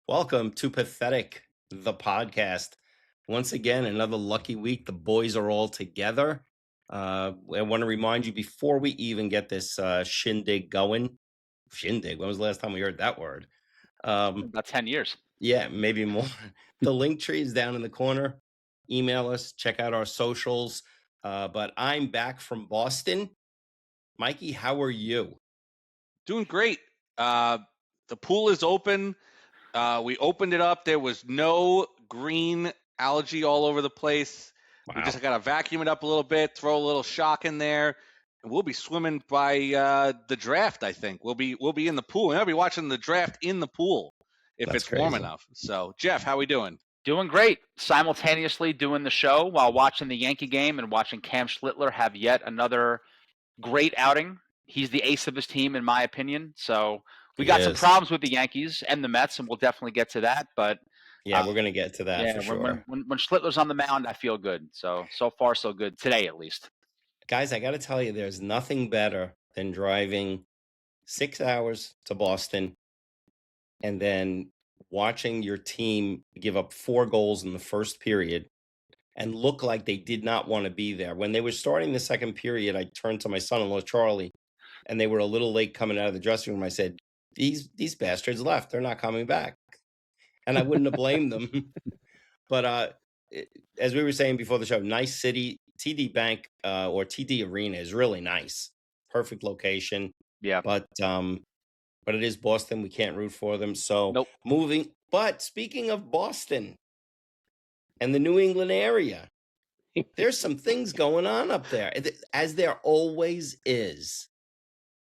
Welcome to Pathetic, the podcast. Once again, another lucky week. The boys are all together. I want to remind you before we even get this shindig going. Shindig, when was the last time we heard that word? Um, About 10 years. yeah, maybe more. The link tree is down in the corner. Email us, check out our socials. But I'm back from Boston. Mikey, how are you? Doing great. The pool is open. We opened it up. There was no green algae all over the place. We Wow. just got to vacuum it up a little bit, throw a little shock in there, and we'll be swimming by the draft. I think we'll be in the pool, and I'll be watching the draft in the pool if That's it's warm crazy. enough. So, Jeff, how we doing? Doing great. Simultaneously doing the show while watching the Yankee game and watching Cam Schlittler have yet another great outing. He's the ace of his team, in my opinion. So we got some Yes. problems with the Yankees and the Mets, and we'll definitely get to that. But Yeah, we're going to get to that yeah, for sure. when Schlittler's on the mound, I feel good. So far, so good. Today, at least. Guys, I got to tell you, there's nothing better than driving 6 hours to Boston and then watching your team give up 4 goals in the first period and look like they did not want to be there. When they were starting the second period, I turned to my son-in-law, Charlie, and they were a little late coming out of the dressing room. I said, these bastards left. They're not coming back. And I wouldn't have blamed them. But as we were saying before the show, nice city. TD Bank or TD Arena is really nice. Perfect location. Yeah. But it is Boston. We can't root for them. So Nope. moving. But speaking of Boston and the New England area, there's some things going on up there, as there always is.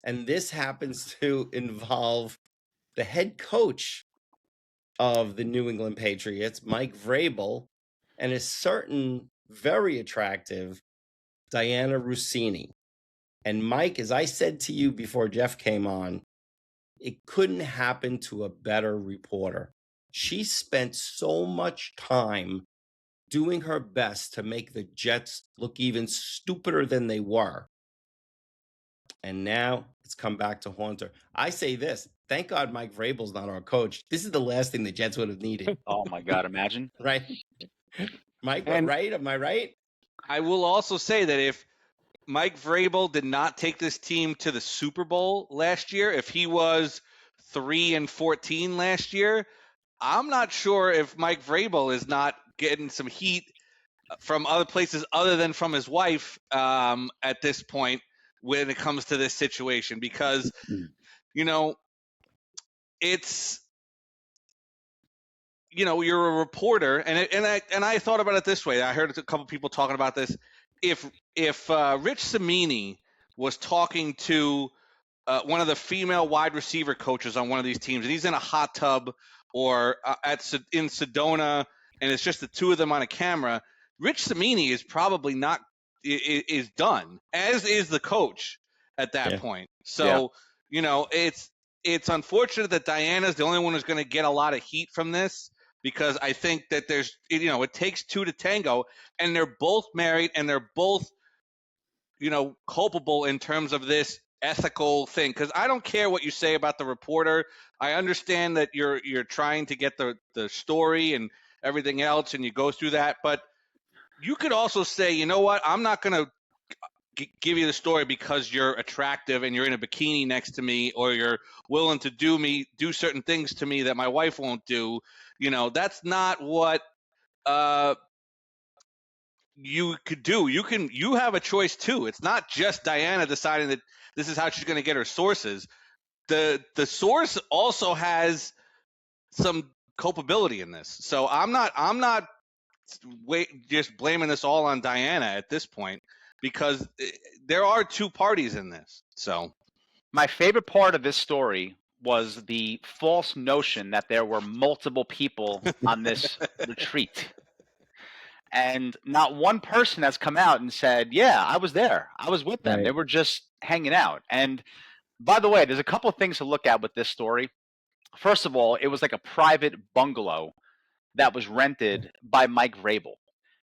And this happens to involve the head coach of the New England Patriots, Mike Vrabel, and a certain very attractive Diana Rossini. And Mike, as I said to you before Jeff came on, it couldn't happen to a better reporter. She spent so much time doing her best to make the Jets look even stupider than they were. And now it's come back to haunt her. I say this, thank God Mike Vrabel's not our coach. This is the last thing the Jets would have needed. Oh, my God, imagine. Right? Mike, And- right? Am I right? I will also say that if Mike Vrabel did not take this team to the Super Bowl last year, if he was 3-14 last year, I'm not sure if Mike Vrabel is not getting some heat from other places other than from his wife at this point when it comes to this situation, because it's you're a reporter, and I thought about it this way. I heard a couple people talking about this. If Rich Cimini was talking to one of the female wide receiver coaches on one of these teams, and he's in a hot tub or in Sedona, and it's just the two of them on a camera, Rich Cimini is probably not is done, as is the coach at that point. So it's unfortunate that Diana's the only one who's going to get a lot of heat from this, because I think that it takes two to tango, and they're both married, and they're both culpable in terms of this ethical thing. Because I don't care what you say about the reporter. I understand that you're trying to get the story and everything else, and you go through that, but you could also say, you know what, I'm not going to give you the story because you're attractive and you're in a bikini next to me, or you're willing to do certain things to me that my wife won't do. That's not what you could do. You have a choice too. It's not just Diana deciding that this is how she's going to get her sources. The source also has some culpability in this. So I'm not just blaming this all on Diana at this point, because there are two parties in this. So my favorite part of this story was the false notion that there were multiple people on this retreat. And not one person has come out and said, yeah, I was there. I was with them. Right. They were just hanging out. And by the way, there's a couple of things to look at with this story. First of all, it was like a private bungalow that was rented by Mike Vrabel.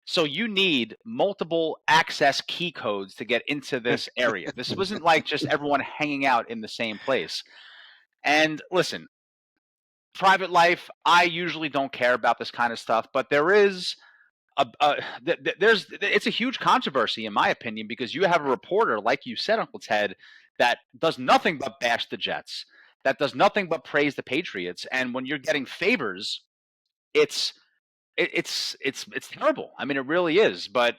So you need multiple access key codes to get into this area. This wasn't like just everyone hanging out in the same place. And listen, private life, I usually don't care about this kind of stuff, but there is it's a huge controversy in my opinion, because you have a reporter, like you said, Uncle Ted, that does nothing but bash the Jets, that does nothing but praise the Patriots, and when you're getting favors, it's it's terrible. I mean, it really is. But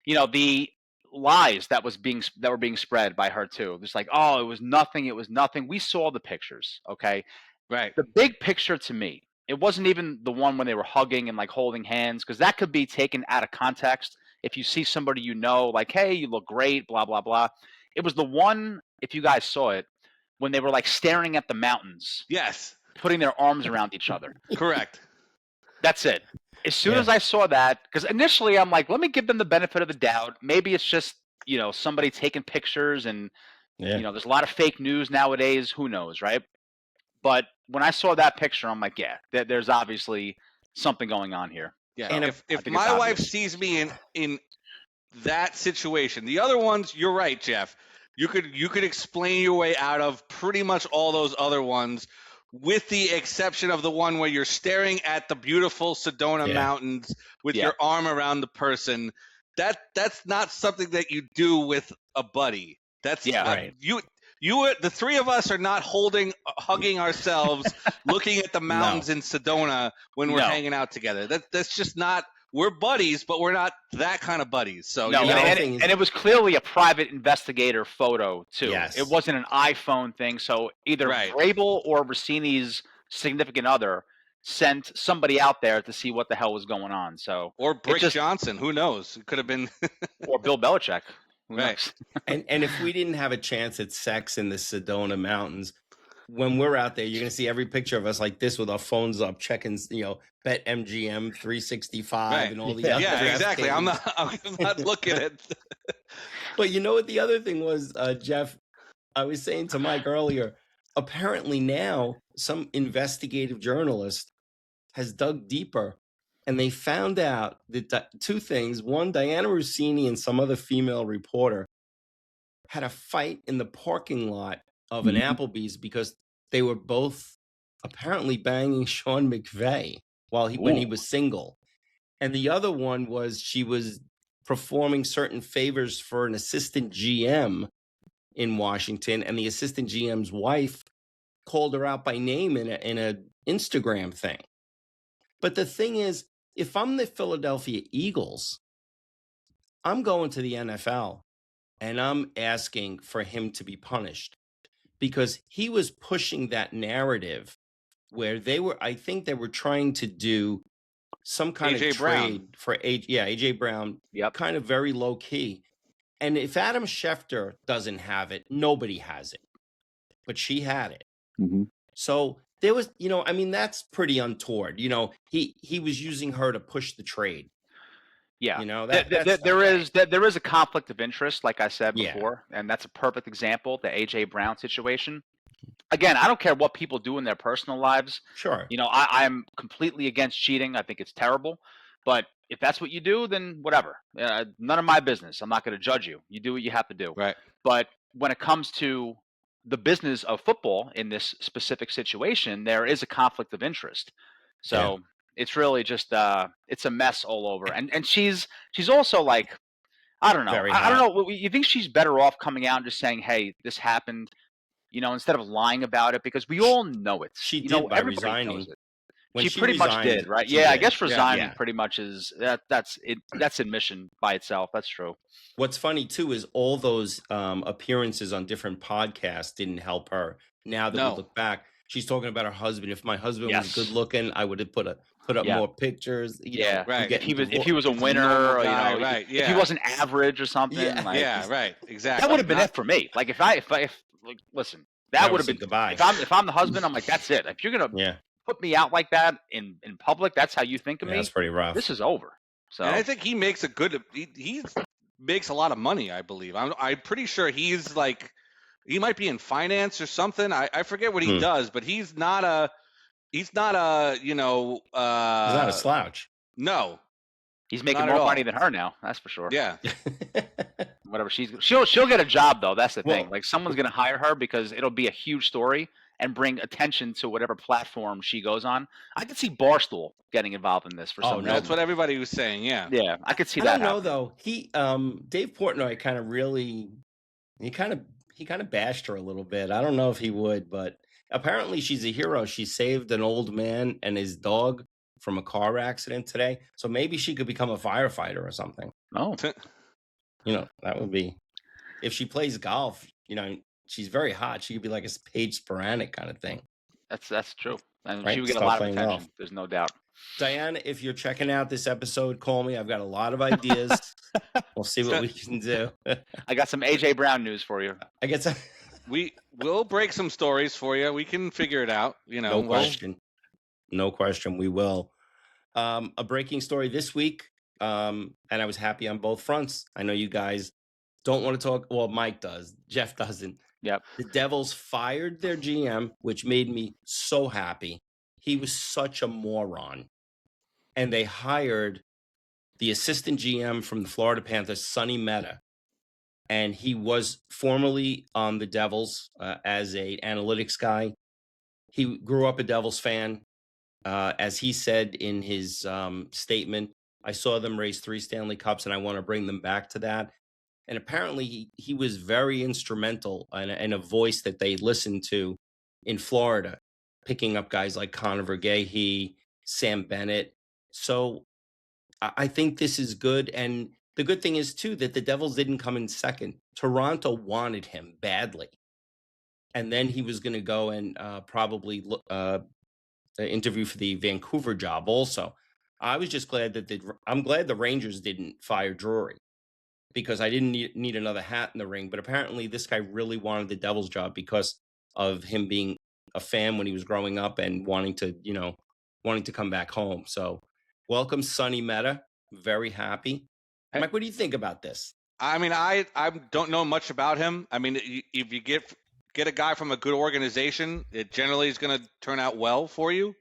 the lies that were being spread by her too. Just like, oh, it was nothing. It was nothing. We saw the pictures. Okay, Right. the big picture to me, it wasn't even the one when they were hugging and like holding hands, because that could be taken out of context. If you see somebody like, hey, you look great, blah blah blah. It was the one, if you guys saw it, when they were like staring at the mountains, Yes. putting their arms around each other. Correct. That's it. As soon as I saw that, because initially I'm like, let me give them the benefit of the doubt. Maybe it's just, somebody taking pictures and, there's a lot of fake news nowadays. Who knows, right? But when I saw that picture, I'm like, yeah, there's obviously something going on here. Yeah. And if my wife sees me in that situation, the other ones, you're right, Jeff. You could explain your way out of pretty much all those other ones, with the exception of the one where you're staring at the beautiful Sedona Mountains with your arm around the person. That's not something that you do with a buddy. That's right. You, the three of us are not hugging ourselves, looking at the mountains in Sedona when we're hanging out together. That's just not. We're buddies, but we're not that kind of buddies. So no, and it was clearly a private investigator photo too. Yes. It wasn't an iPhone thing. So either Vrabel or Rossini's significant other sent somebody out there to see what the hell was going on. So or Brick Johnson, who knows? It could have been or Bill Belichick. Right. And if we didn't have a chance at sex in the Sedona Mountains, when we're out there, you're going to see every picture of us like this with our phones up, checking, Bet MGM 365 and all the other. Yeah, exactly. I'm not looking at. But you know what the other thing was, Jeff? I was saying to Mike earlier, apparently now some investigative journalist has dug deeper, and they found out that two things. One, Diana Rossini and some other female reporter had a fight in the parking lot of an Applebee's because they were both apparently banging Sean McVay when he was single. And the other one was she was performing certain favors for an assistant GM in Washington, and the assistant GM's wife called her out by name in a Instagram thing. But the thing is, if I'm the Philadelphia Eagles, I'm going to the NFL and I'm asking for him to be punished, because he was pushing that narrative where I think they were trying to do some kind of trade for AJ Brown, kind of very low key. And if Adam Schefter doesn't have it, nobody has it, but she had it. Mm-hmm. So there was, that's pretty untoward. He was using her to push the trade. Yeah, that's there is a conflict of interest, like I said before, and that's a perfect example, the AJ Brown situation. Again, I don't care what people do in their personal lives. Sure. I'm completely against cheating. I think it's terrible. But if that's what you do, then whatever. None of my business. I'm not going to judge you. You do what you have to do. Right. But when it comes to the business of football in this specific situation, there is a conflict of interest. So it's really just it's a mess all over. And she's also like, I don't know. I don't know. You think she's better off coming out and just saying, hey, this happened, instead of lying about it, because we all know it. She did by resigning. She pretty much did, right? Yeah, I guess resigning pretty much is that's it. That's admission by itself. That's true. What's funny too is all those appearances on different podcasts didn't help her. Now that we look back, she's talking about her husband. If my husband was good looking, I would have put up more pictures. Right. If he was a winner, or, if he wasn't average or something. Right. Exactly. That would have been it for me. Like if listen, that would have been goodbye. If I'm the husband, I'm like, that's it. If you're gonna put me out like that in public, that's how you think of me. That's pretty rough. This is over. So and I think he makes he makes a lot of money, I believe. I'm pretty sure he's like, he might be in finance or something. I forget what he does, but he's not a he's not a he's not a slouch. No. He's making more money than her now, that's for sure. Yeah. Whatever she'll get a job though, that's the thing. Like someone's gonna hire her because it'll be a huge story and bring attention to whatever platform she goes on. I could see Barstool getting involved in this for some reason. That's what everybody was saying. Yeah. Yeah, I could see I that don't know happening. though. He Dave Portnoy kind of really he kind of bashed her a little bit. I don't know if he would, but apparently she's a hero. She saved an old man and his dog from a car accident today. So maybe she could become a firefighter or something. Oh, That would be, if she plays golf, she's very hot. She could be like a Paige Sporanic kind of thing. that's true. And Right? she would get a Start lot of playing attention. golf. There's no doubt. Diana, if you're checking out this episode, call me. I've got a lot of ideas. We'll see what we can do. I got some AJ Brown news for you. I guess We'll break some stories for you. We can figure it out. No question. No question. We will. A breaking story this week. And I was happy on both fronts. I know you guys don't want to talk. Well, Mike does. Jeff doesn't. Yep. The Devils fired their GM, which made me so happy. He was such a moron. And they hired the assistant GM from the Florida Panthers, Sonny Mehta. And he was formerly on the Devils as an analytics guy. He grew up a Devils fan. As he said in his statement, I saw them raise 3 Stanley Cups, and I want to bring them back to that. And apparently he was very instrumental and a voice that they listened to in Florida, picking up guys like Connor Vergahey, Sam Bennett. So I think this is good. And the good thing is, too, that the Devils didn't come in second. Toronto wanted him badly. And then he was going to go and probably interview for the Vancouver job also. I was just glad I'm glad the Rangers didn't fire Drury, because I didn't need another hat in the ring. But apparently this guy really wanted the Devils job because of him being a fan when he was growing up and wanting to come back home. So welcome, Sonny Mehta. Very happy. Mike, what do you think about this? I mean, I don't know much about him. I mean, if you get a guy from a good organization, it generally is going to turn out well for you.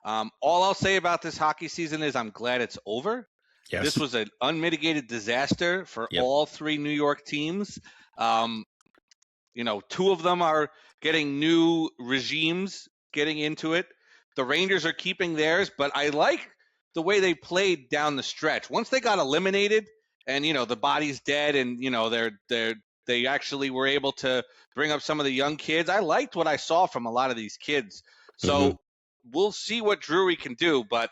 All I'll say about this hockey season is I'm glad it's over. Yes. This was an unmitigated disaster for all 3 New York teams. 2 of them are getting new regimes getting into it. The Rangers are keeping theirs, but I like the way they played down the stretch. Once they got eliminated and, the body's dead and, they actually were able to bring up some of the young kids. I liked what I saw from a lot of these kids. So we'll see what Drury can do, but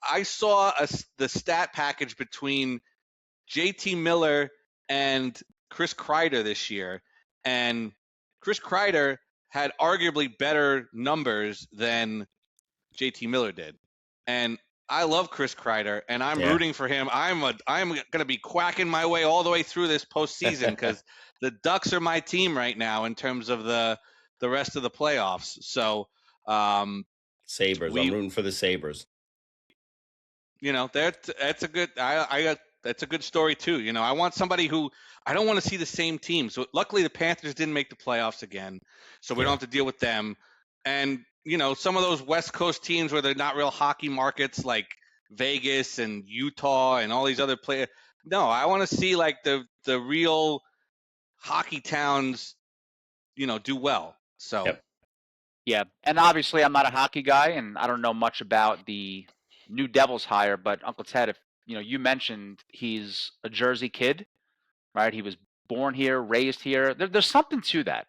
I saw the stat package between JT Miller and Chris Kreider this year, and Chris Kreider had arguably better numbers than JT Miller did. And I love Chris Kreider, and I'm rooting for him. I'm going to be quacking my way all the way through this postseason because the Ducks are my team right now in terms of the rest of the playoffs. So Sabres. I'm rooting for the Sabres. That's a good. That's a good story too. I want somebody who I don't want to see the same team. So luckily the Panthers didn't make the playoffs again, so we don't have to deal with them. And some of those West Coast teams where they're not real hockey markets, like Vegas and Utah and all these other players. No, I want to see like the real hockey towns, do well. So. Yep. Yeah, and obviously I'm not a hockey guy, and I don't know much about the new Devils hire, but Uncle Ted, if you mentioned he's a Jersey kid, right? He was born here, raised here. There's something to that.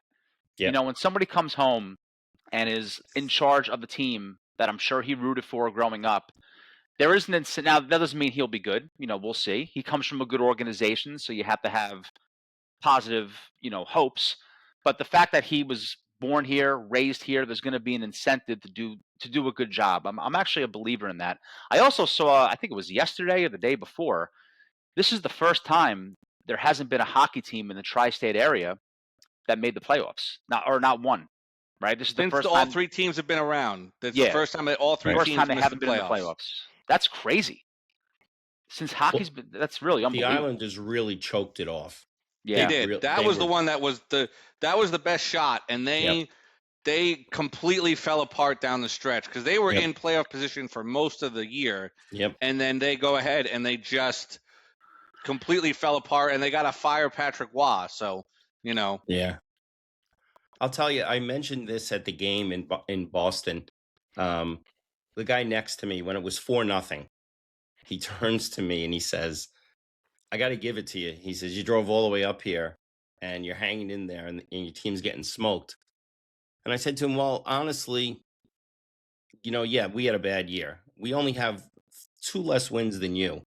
Yeah. When somebody comes home and is in charge of the team that I'm sure he rooted for growing up, there is now that doesn't mean he'll be good. We'll see. He comes from a good organization, so you have to have positive, hopes. But the fact that he was born here, raised here, there's going to be an incentive to do a good job. I'm actually a believer in that. I also saw, I think it was yesterday or the day before, this is the first time there hasn't been a hockey team in the tri-state area that made the playoffs. Not one, right? This is the first all time 3 teams have been around. That's the first time that all 3 teams first time they missed haven't the been in the playoffs. That's crazy. Since hockey's been, that's really unbelievable. The Islanders really choked it off. Yeah, they did. That was the one that was the best shot, and they completely fell apart down the stretch because they were in playoff position for most of the year. Yep. And then they go ahead and they just completely fell apart, and they got to fire Patrick Waugh. So Yeah. I'll tell you, I mentioned this at the game in Boston. The guy next to me, when it was 4-0, he turns to me and he says, I got to give it to you. He says, you drove all the way up here and you're hanging in there and your team's getting smoked. And I said to him, well, honestly, yeah, we had a bad year. We only have 2 less wins than you.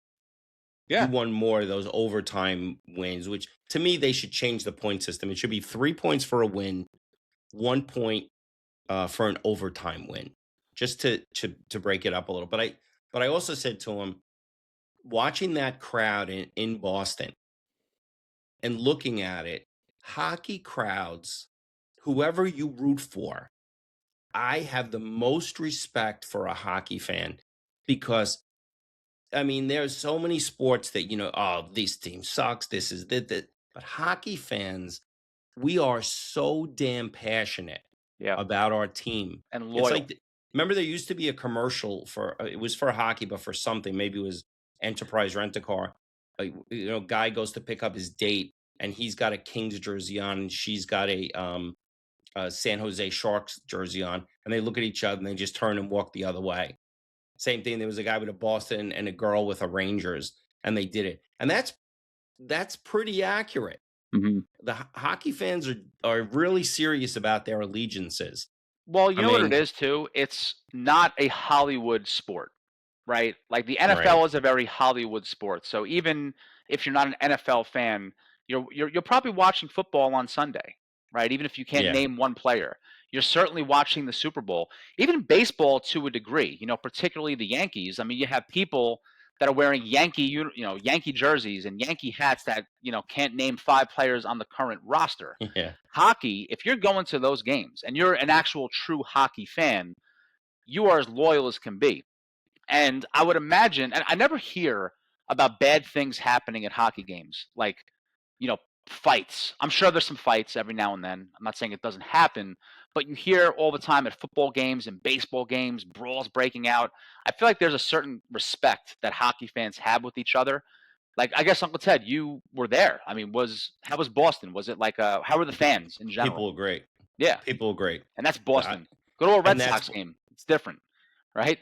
Yeah. You won more of those overtime wins, which to me, they should change the point system. It should be 3 points for a win, 1 point for an overtime win, just to break it up a little. But I also said to him, watching that crowd in Boston and looking at it, hockey crowds, whoever you root for, I have the most respect for a hockey fan because, I mean, there's so many sports that, oh, this team sucks, this is that. But hockey fans, we are so damn passionate about our team. And It's loyal. like, remember there used to be a commercial for, it was for hockey, but for something, maybe it was Enterprise Rent-A-Car. Guy goes to pick up his date and he's got a Kings jersey on and she's got a San Jose Sharks jersey on, and they look at each other and they just turn and walk the other way. Same thing. There was a guy with a Boston and a girl with a Rangers, and they did it. And that's pretty accurate. Mm-hmm. The hockey fans are really serious about their allegiances. Well, you know what it is too? It's not a Hollywood sport, right? Like the NFL is a very Hollywood sport. So even if you're not an NFL fan, you're probably watching football on Sunday, right? Even if you can't name one player, you're certainly watching the Super Bowl. Even baseball to a degree, particularly the Yankees. I mean, you have people that are wearing Yankee jerseys and Yankee hats that, can't name 5 players on the current roster. Yeah. Hockey, if you're going to those games and you're an actual true hockey fan, you are as loyal as can be. And I would imagine, and I never hear about bad things happening at hockey games, like, fights. I'm sure there's some fights every now and then. I'm not saying it doesn't happen, but you hear all the time at football games and baseball games, brawls breaking out. I feel like there's a certain respect that hockey fans have with each other. Like, I guess, Uncle Ted, you were there. I mean, how was Boston? Was it like, how were the fans in general? People were great. Yeah. People were great. And that's Boston. Go to a Red Sox game. It's different, right?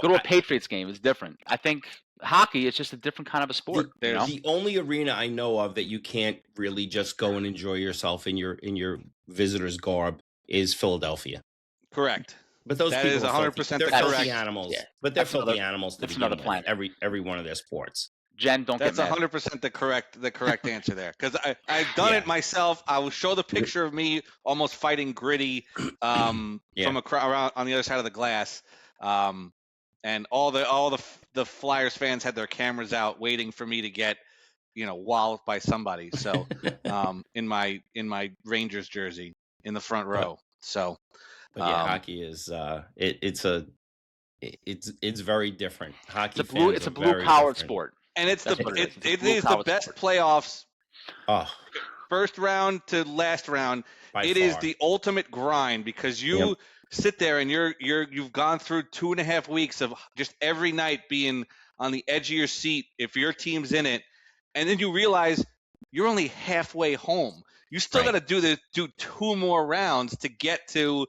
Go to a Patriots game. It's different. I think hockey is just a different kind of a sport. The only arena I know of that you can't really just go and enjoy yourself in your visitor's garb is Philadelphia. Correct. But those that people is 100% they're correct. Filthy animals. Yeah. But they're filthy animals to begin with. Planet. Every one of their sports. Jen, don't That's get mad. 100% the correct answer there. Because I've done it myself. I will show the picture of me almost fighting Gritty from a crowd around on the other side of the glass. And all the Flyers fans had their cameras out waiting for me to get, walloped by somebody. So in my Rangers jersey in the front row. So but hockey is it's very different. Hockey it's a blue collar sport. And it is the best playoffs. Oh. First round to last round. It is the ultimate grind because you sit there and you've gone through 2.5 weeks of just every night being on the edge of your seat if your team's in it, and then you realize you're only halfway home. You still got to do 2 more rounds to get to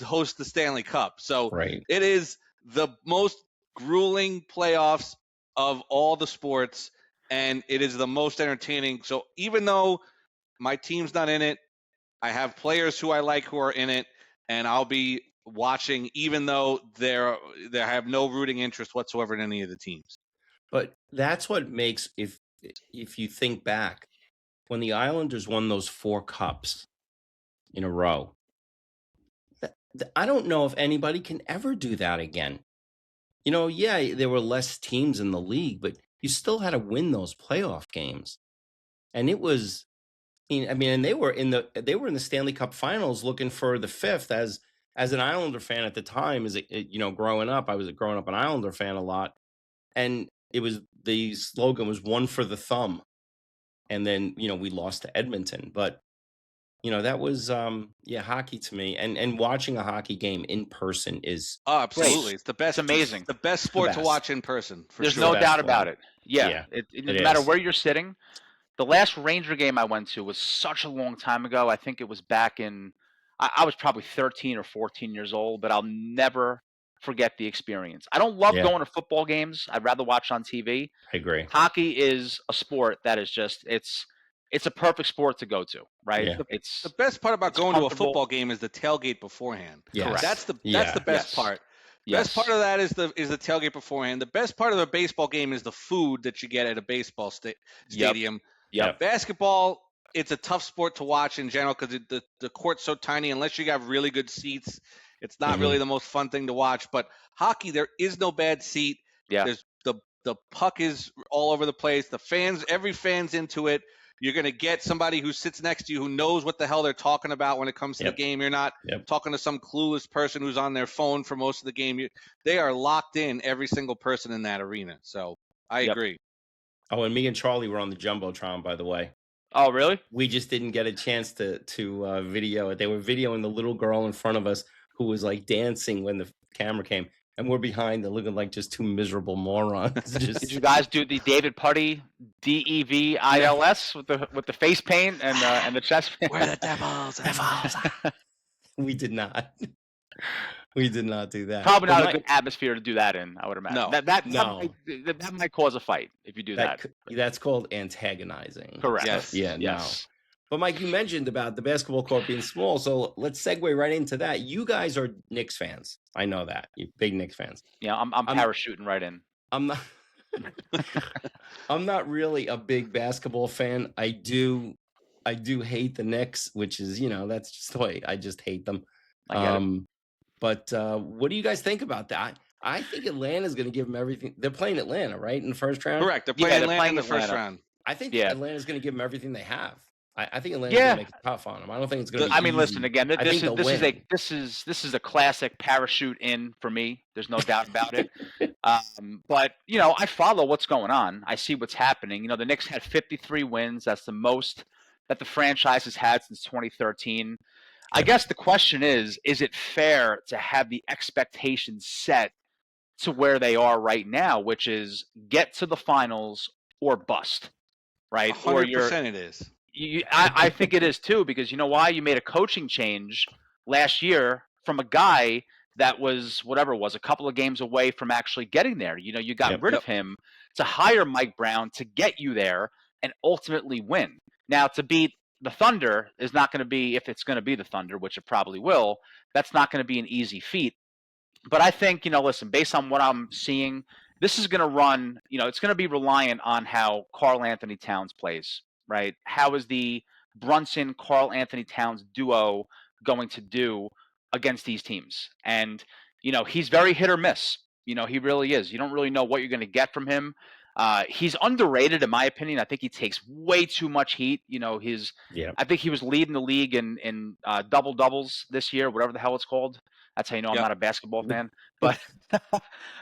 host the Stanley Cup. So it is the most grueling playoffs of all the sports, and it is the most entertaining. So even though my team's not in it, I have players who I like who are in it, and I'll be watching even though they have no rooting interest whatsoever in any of the teams. But that's what makes, if you think back, when the Islanders won those 4 cups in a row, I don't know if anybody can ever do that again. There were less teams in the league, but you still had to win those playoff games. And it was, and they were in the Stanley Cup Finals looking for the 5th. As an Islander fan at the time, growing up, I was growing up an Islander fan a lot, and the slogan was "One for the thumb," and then we lost to Edmonton, but that was hockey to me, and watching a hockey game in person is absolutely great. It's the best. It's amazing. It's the best sport to watch in person. There's no doubt about it. Yeah. No matter where you're sitting. The last Ranger game I went to was such a long time ago. I think it was back in, I was probably 13 or 14 years old, but I'll never forget the experience. I don't love going to football games. I'd rather watch on TV. I agree. Hockey is a sport that is just it's a perfect sport to go to, right? Yeah. It's The best part about it's going to a comfortable. football game is the tailgate beforehand. Yes. Correct. That's the best Yes. part. Yes. Best part of that is the tailgate beforehand. The best part of a baseball game is the food that you get at a baseball stadium. Yep. Basketball, it's a tough sport to watch in general because the court's so tiny. Unless you have really good seats, it's not really the most fun thing to watch. But hockey, there is no bad seat. Yeah. There's the puck is all over the place. The fans, every fan's into it. You're going to get somebody who sits next to you who knows what the hell they're talking about when it comes to the game. You're not talking to some clueless person who's on their phone for most of the game. They are locked in, every single person in that arena. So I agree. Oh, and me and Charlie were on the Jumbotron, by the way. Oh, really? We just didn't get a chance to video it. They were videoing the little girl in front of us who was like dancing when the camera came. And we're behind and looking like just two miserable morons. Did you guys do the David Putty DEVILS with the face paint and the chest paint? We're the devils. We did not. We did not do that. Probably not a good atmosphere to do that in, I would imagine. No. That might cause a fight if you do that. That's called antagonizing. Correct. Yes. Yeah, yes. No. But Mike, you mentioned about the basketball court being small, so let's segue right into that. You guys are Knicks fans. I know that. You're big Knicks fans. Yeah, I'm parachuting right in. I'm not I'm not really a big basketball fan. I do hate the Knicks, which is, that's just the way. I just hate them. I get it. But what do you guys think about that? I think Atlanta's going to give them everything. They're playing Atlanta, right, in the first round? Correct. They're playing Atlanta in the first round. I think Atlanta's going to give them everything they have. I think Atlanta's going to make it tough on them. I don't think it's going to be easy. Listen, again, this is a classic parachute in for me. There's no doubt about it. But, I follow what's going on. I see what's happening. The Knicks had 53 wins. That's the most that the franchise has had since 2013. I guess the question is it fair to have the expectations set to where they are right now, which is get to the finals or bust, right? 100% it is. I think it is too, because you know why? You made a coaching change last year from a guy that was whatever it was, a couple of games away from actually getting there. You got rid of him to hire Mike Brown to get you there and ultimately win. Now, to beat the Thunder is not going to be, if it's going to be the Thunder, which it probably will, that's not going to be an easy feat. But I think, listen, based on what I'm seeing, this is going to run, it's going to be reliant on how Karl Anthony Towns plays. Right? How is the Brunson Karl Anthony Towns duo going to do against these teams? And he's very hit or miss. He really is. You don't really know what you're going to get from him. He's underrated in my opinion. I think he takes way too much heat. I think he was leading the league in double doubles this year, whatever the hell it's called. That's how you know I'm not a basketball fan. But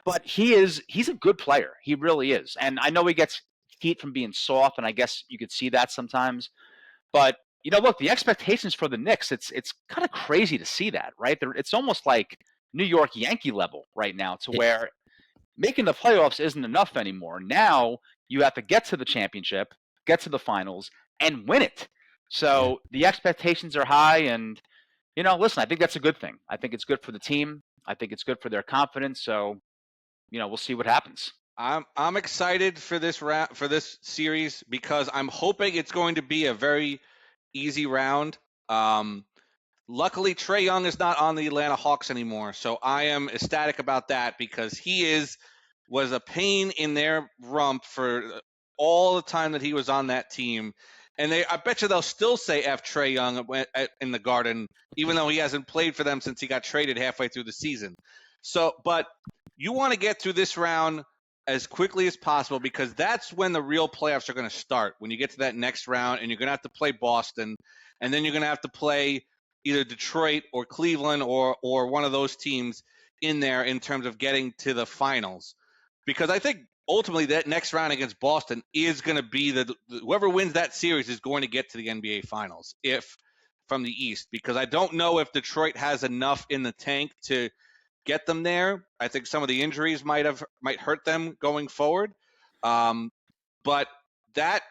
but he's a good player. He really is. And I know he gets heat from being soft, and I guess you could see that sometimes. But look, the expectations for the Knicks, it's kind of crazy to see that, right? It's almost like New York Yankee level right now, to where making the playoffs isn't enough anymore. Now you have to get to the championship, get to the finals, and win it. So the expectations are high, and listen, I think that's a good thing. I think it's good for the team. I think it's good for their confidence. So we'll see what happens. I'm excited for this round, for this series, because I'm hoping it's going to be a very easy round. Luckily, Trae Young is not on the Atlanta Hawks anymore, so I am ecstatic about that, because he was a pain in their rump for all the time that he was on that team. And I bet you they'll still say F Trae Young in the Garden, even though he hasn't played for them since he got traded halfway through the season. So, but you want to get through this round as quickly as possible, because that's when the real playoffs are going to start. When you get to that next round, and you're going to have to play Boston, and then you're going to have to play either Detroit or Cleveland or one of those teams in there in terms of getting to the finals. Because I think ultimately that next round against Boston is going to be whoever wins that series is going to get to the NBA Finals, if from the East, because I don't know if Detroit has enough in the tank to get them there. I think some of the injuries might hurt them going forward. But that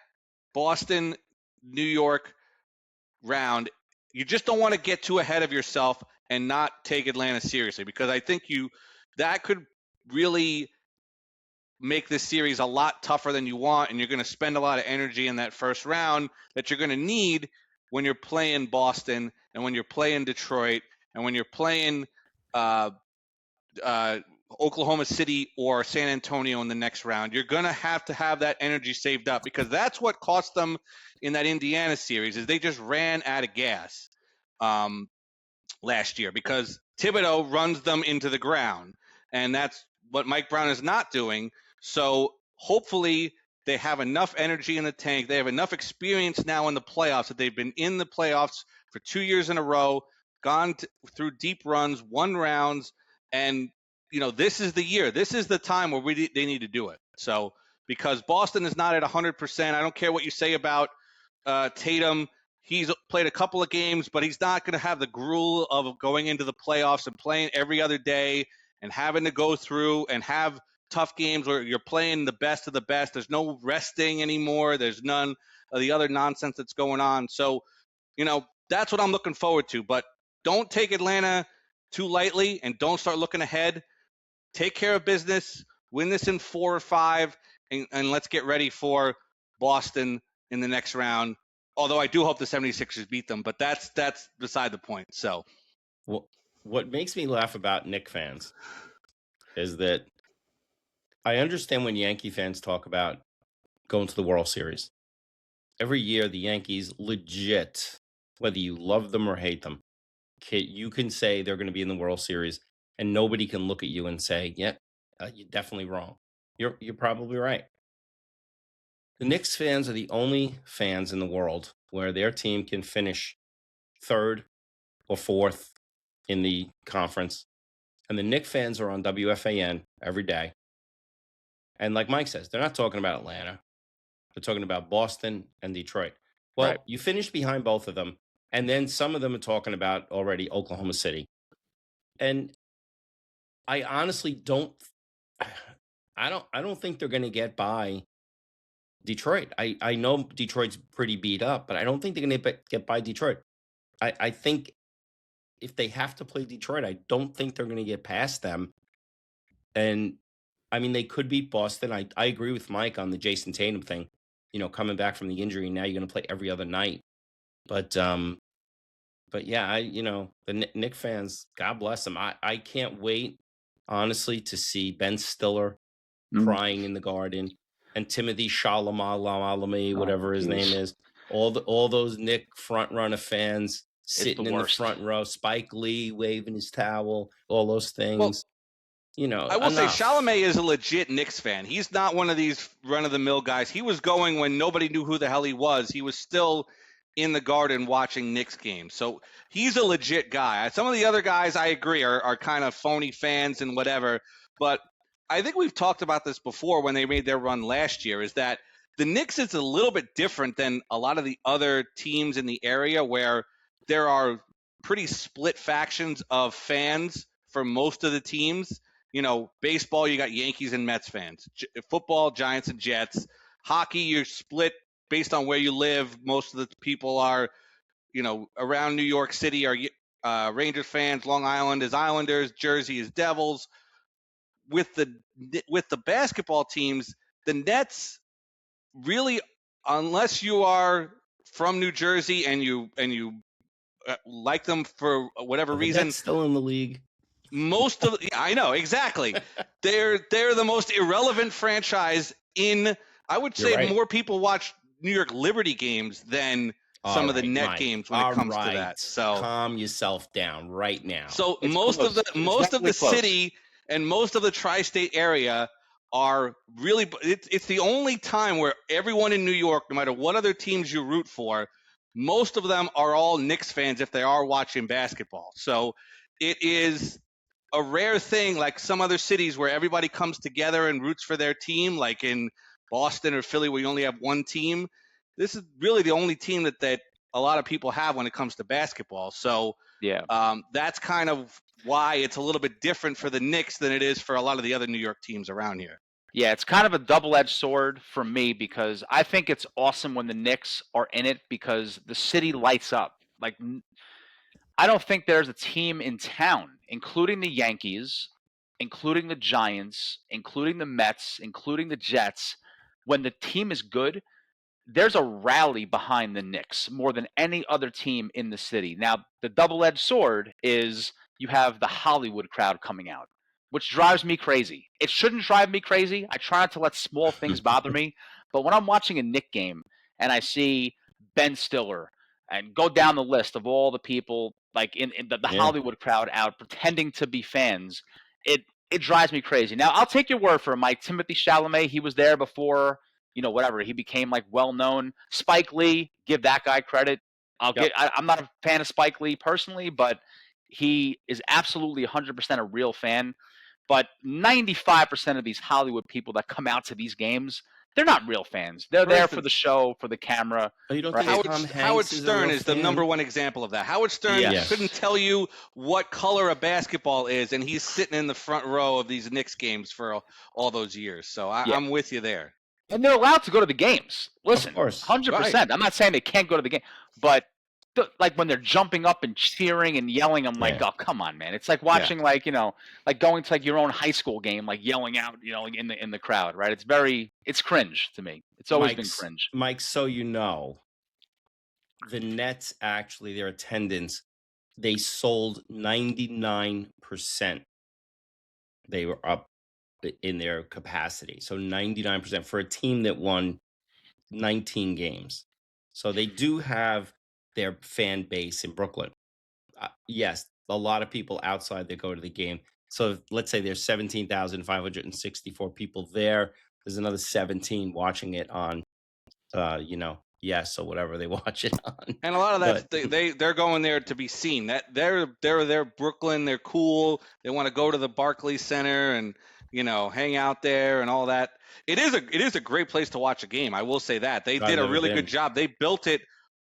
Boston, New York round you just don't want to get too ahead of yourself and not take Atlanta seriously, because I think that could really make this series a lot tougher than you want, and you're going to spend a lot of energy in that first round that you're going to need when you're playing Boston and when you're playing Detroit and when you're playing Oklahoma City or San Antonio in the next round. You're going to have that energy saved up, because that's what cost them in that Indiana series, is they just ran out of gas last year, because Thibodeau runs them into the ground, and that's what Mike Brown is not doing. So hopefully they have enough energy in the tank. They have enough experience now in the playoffs that they've been in the playoffs for 2 years in a row, gone through deep runs, won rounds, and this is the year. This is the time where they need to do it. So because Boston is not at 100%, I don't care what you say about Tatum. He's played a couple of games, but he's not going to have the gruel of going into the playoffs and playing every other day and having to go through and have tough games where you're playing the best of the best. There's no resting anymore. There's none of the other nonsense that's going on. So, that's what I'm looking forward to. But don't take Atlanta too lightly, and don't start looking ahead. Take care of business, win this in 4 or 5, and let's get ready for Boston in the next round. Although I do hope the 76ers beat them, but that's beside the point. So, what makes me laugh about Knicks fans is that I understand when Yankee fans talk about going to the World Series. Every year, the Yankees legit, whether you love them or hate them, you can say they're going to be in the World Series, and nobody can look at you and say, "Yeah, you're definitely wrong." You're probably right. The Knicks fans are the only fans in the world where their team can finish 3rd or 4th in the conference, and the Knicks fans are on WFAN every day. And like Mike says, they're not talking about Atlanta. They're talking about Boston and Detroit. Well, Right. you finished behind both of them, and then some of them are talking about already Oklahoma City. And I honestly don't think they're going to get by Detroit. I know Detroit's pretty beat up, but I don't think they're going to get by Detroit. I think if they have to play Detroit, I don't think they're going to get past them. And I mean, they could beat Boston. I agree with Mike on the Jason Tatum thing. Coming back from the injury, now you're going to play every other night. But yeah, the Knicks fans, God bless them. I can't wait, honestly, to see Ben Stiller crying in the Garden, and Timothy Chalamet, whatever his name is. All those Knicks front runner fans sitting in the front row. Spike Lee waving his towel. All those things. I will say Chalamet is a legit Knicks fan. He's not one of these run-of-the-mill guys. He was going when nobody knew who the hell he was. He was still in the Garden watching Knicks games. So he's a legit guy. Some of the other guys, I agree, are kind of phony fans and whatever. But I think we've talked about this before when they made their run last year, is that the Knicks is a little bit different than a lot of the other teams in the area, where there are pretty split factions of fans for most of the teams. Baseball, you got Yankees and Mets fans. Football, Giants and Jets. Hockey, you're split based on where you live. Most of the people are, around New York City are Rangers fans. Long Island is Islanders. Jersey is Devils. With the basketball teams, the Nets really, unless you are from New Jersey and you like them for whatever reason, Nets still in the league. I know, exactly. They're the most irrelevant franchise in. I would say more people watch New York Liberty games than some of the Net games when it comes to that. So calm yourself down right now. So most of the city and most of the tri-state area are really. It's the only time where everyone in New York, no matter what other teams you root for, most of them are all Knicks fans if they are watching basketball. So it is a rare thing, like some other cities where everybody comes together and roots for their team, like in Boston or Philly where you only have one team. This is really the only team that a lot of people have when it comes to basketball. So that's kind of why it's a little bit different for the Knicks than it is for a lot of the other New York teams around here. Yeah, it's kind of a double-edged sword for me, because I think it's awesome when the Knicks are in it, because the city lights up. Like, I don't think there's a team in town, including the Yankees, including the Giants, including the Mets, including the Jets, when the team is good, there's a rally behind the Knicks more than any other team in the city. Now, the double-edged sword is you have the Hollywood crowd coming out, which drives me crazy. It shouldn't drive me crazy. I try not to let small things bother me. But when I'm watching a Knick game and I see Ben Stiller and go down the list of all the people like in the Yeah. Hollywood crowd out pretending to be fans, it drives me crazy. Now, I'll take your word for it, Mike. Timothy Chalamet, he was there before whatever. He became like well known. Spike Lee, give that guy credit. I'm not a fan of Spike Lee personally, but he is absolutely 100% a real fan. But 95% of these Hollywood people that come out to these games, they're not real fans. They're there for the show, for the camera. Oh, you don't right? think Tom Howard Hanks Stern is the number one example of that. Howard Stern Yes. couldn't tell you what color a basketball is, and he's sitting in the front row of these Knicks games for all those years. So I'm with you there. And they're allowed to go to the games. Listen, Of course. 100%. Right. I'm not saying they can't go to the game, but like when they're jumping up and cheering and yelling, I'm like, oh, come on, man. It's like watching like going to like your own high school game, like yelling out, in the crowd, right? It's cringe to me. It's always been cringe. Mike, so the Nets actually, their attendance, they sold 99%. They were up in their capacity. So 99% for a team that won 19 games. So they do have their fan base in Brooklyn. Yes, a lot of people outside that go to the game. So let's say there's 17,564 people there. There's another 17 watching it on, Yes, or whatever they watch it on. And a lot of that, they're going there to be seen. That they're Brooklyn. They're cool. They want to go to the Barclays Center and hang out there and all that. It is a great place to watch a game. I will say that they did a really good job. They built it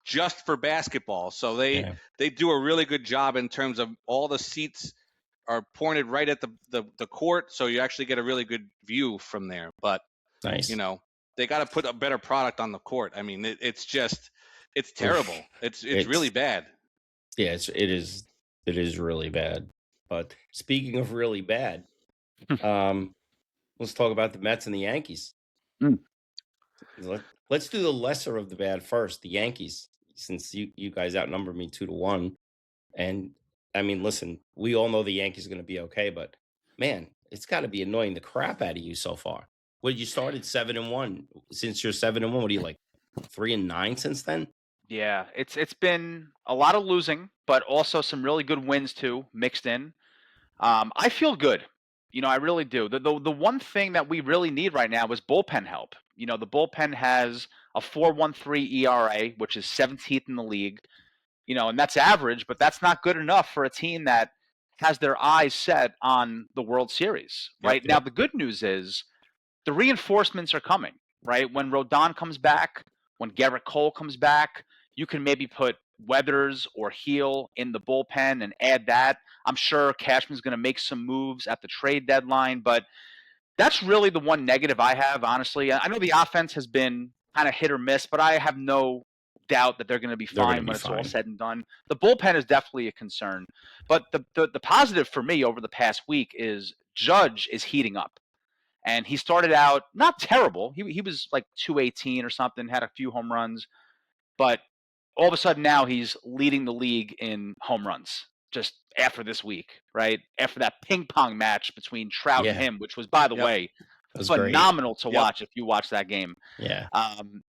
just for basketball, so they do a really good job in terms of all the seats are pointed right at the court, so you actually get a really good view from there. But nice. They got to put a better product on the court. I mean, it's terrible. It's really bad. Yeah, it is really bad. But speaking of really bad, let's talk about the Mets and the Yankees. Let's do the lesser of the bad first, the Yankees, since you guys outnumber me 2-1. And I mean, listen, we all know the Yankees are going to be okay, but man, it's got to be annoying the crap out of you so far. Well, you started 7-1. Since you're 7-1, what are you like 3-9 since then? Yeah, it's been a lot of losing, but also some really good wins too mixed in. I feel good. I really do. The one thing that we really need right now is bullpen help. The bullpen has a 4.13 ERA, which is 17th in the league. And that's average, but that's not good enough for a team that has their eyes set on the World Series. Right now, the good news is the reinforcements are coming. Right when Rodon comes back, when Garrett Cole comes back, you can maybe put Weathers or Heel in the bullpen and add that. I'm sure Cashman's going to make some moves at the trade deadline, but that's really the one negative I have, honestly. I know the offense has been kind of hit or miss, but I have no doubt that they're going to be fine when it's all said and done. The bullpen is definitely a concern. But the positive for me over the past week is Judge is heating up. And he started out not terrible. He was like 218 or something, had a few home runs. But all of a sudden now he's leading the league in home runs just after this week, right? After that ping pong match between Trout and him, which was, by the way, phenomenal to watch if you watch that game. Yeah.